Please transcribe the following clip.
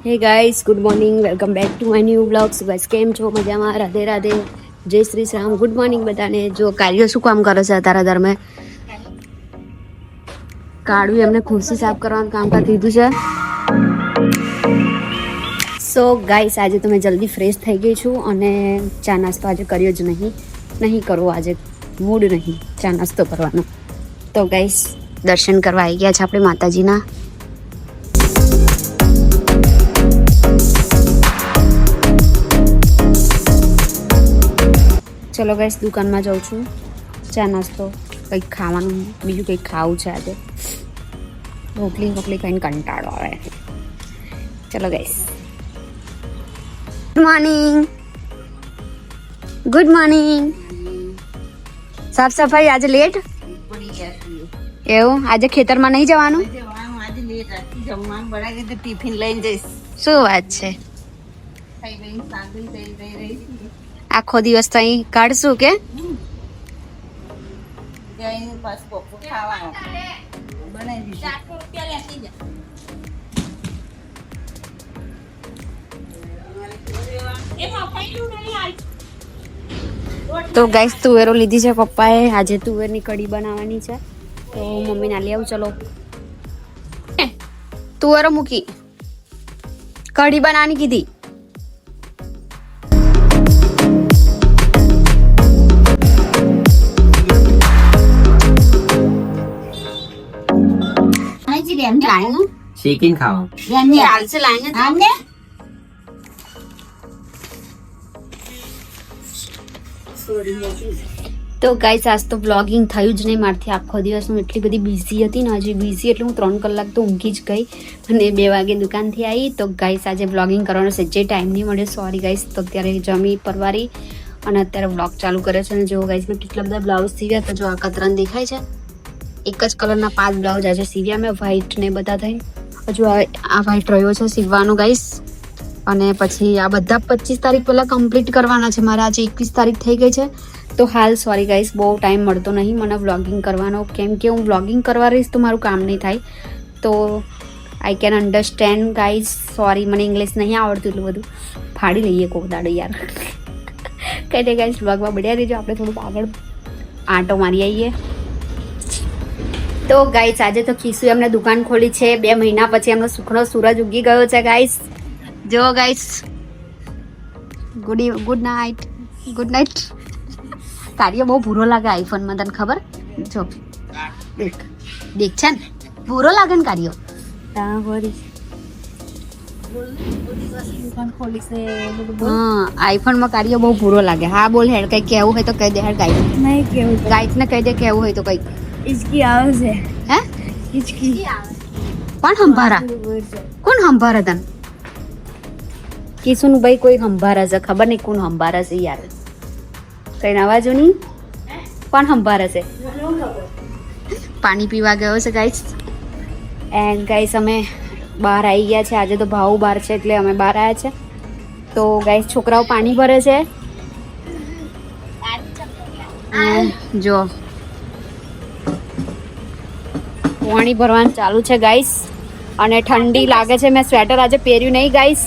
હે guys, good morning, welcome back to my new blogs. Guys કેમ છો? મજામાં? રાધે રાધે, જય શ્રી રામ. ગુડ મોર્નિંગ બધાને. જો કાર્યો શું કામ કરે છે અત્યારે ધર્મે કાળું એમને ખુરશી સાફ કરવાનું કામ કરી દીધું છે. સો ગાઈસ આજે તો મેં જલ્દી ફ્રેશ થઈ ગઈ છું અને ચા નાસ્તો આજે કર્યો જ નહીં કરવો. આજે મૂડ નહીં ચા નાસ્તો કરવાનો. તો ગાઈસ દર્શન કરવા આવી ગયા છે આપણે માતાજીના. ચલો ગાઈસ દુકાનમાં જાઉં છું ચા નાસ્તો કંઈક ખાવાનું, બીજું કંઈક ખાવું છે આજે. રોટલી ખાઈને કંટાળો આવે. ચલો ગાઈસ. Good morning. સાફ સફાઈ આજે લેટ એવું? આજે ખેતરમાં નહીં જવાનું? ટિફિન લઈને જઈશ. શું વાત છે? આખો દિવસ તો અહીં કાઢશું કે? તો ગાઈસ તુવેરો લીધી છે પપ્પાએ. આજે તુવેરની કઢી બનાવવાની છે તો મમ્મીને લઈ આવું. ચલો તુવેરો મૂકી કઢી બનાવવાની કીધી. चिकन खाओ તો ગાઈસ આજ તો વ્લોગિંગ થયું જ નહીં મારથી. આખો દિવસ હું એટલી બધી બિઝી હતી ને, હજી બિઝી એટલે હું 3 કલાક તો ઊંઘી જ ગઈ અને 2 વાગે દુકાનથી આવી. તો ગાઈસ આજે વ્લોગિંગ કરવાનો સજ્જે ટાઈમ નહીં મળ્યો, સોરી ગાઈસ. તો અત્યારે જમી પરવારી અને અત્યારે વ્લોગ ચાલુ કર્યો છે. અને જો ગાઈસ મેં કેટલા બધા બ્લાઉઝ સીવ્યા. તો જો આ કતરન દેખાય છે, એક જ કલરના 5 બ્લાઉઝ આજે સીવ્યા મેં, વ્હાઈટ ને બધા થઈ. હજુ આ વ્હાઈટ રહ્યો છે સીવવાનો ગાઈસ. અને પછી આ બધા 25 તારીખ પહેલાં કમ્પ્લીટ કરવાના છે મારે. આજે 21 તારીખ થઈ ગઈ છે. તો હાલ સોરી ગાઈસ, બહુ ટાઈમ મળતો નહીં મને વ્લોગિંગ કરવાનો, કેમ કે હું વ્લોગિંગ કરવા રહીશ તો મારું કામ નહીં થાય. તો I can understand guys, sorry. મને ઇંગ્લિશ નહીં આવડતું એટલું બધું. ફાડી લઈએ કોક દાડો યાર. કઈ દે ગાઈસ, વ્લોગમાં બળ્યા રહીજો. આપણે થોડુંક આગળ આંટો મારી આવીએ. તો ગાઈસ આજે તો ખીસુ એમને દુકાન ખોલી છે. 2 મહિના પછી એમનો સુખનો સૂરજ ઉગી ગયો છે ગાઈસ. જો ગાઈસ, ગુડ નાઇટ. કાર્ય બહુ ભૂરો લાગે આઈફોનમાં, તને ખબર? જો દેખ છે ને, ભૂરો લાગે ને કાર્ય. આઈફોનમાં કાર્ય બહુ ભૂરો લાગે. હા બોલ હેડ, કઈ કેવું હોય તો કહી દે હેડ. ગાઈડ ને કહી દે કેવું હોય તો કઈ. इसकी आवाज है. હે इसकी કોણ સંભારા? કોણ સંભારા તને? કિશુનું ભાઈ કોઈ સંભારા છે, ખબર નહીં કોણ સંભારા છે યાર. કઈ અવાજો નહીં. કોણ સંભારા છે? પાણી પીવા ગયો છે ગાઈસ. એન્ડ ગાઈસ અમે બહાર આવી ગયા છે. આજે તો ભાવ બહાર છે એટલે અમે બહાર આવ્યા છે. તો ગાઈસ છોકરાઓ પાણી ભરે છે. જો પાણી ભરવાનું ચાલુ છે ગાઈસ. અને ઠંડી લાગે છે. મેં સ્વેટર આજે પહેર્યું નહીં ગાઈસ.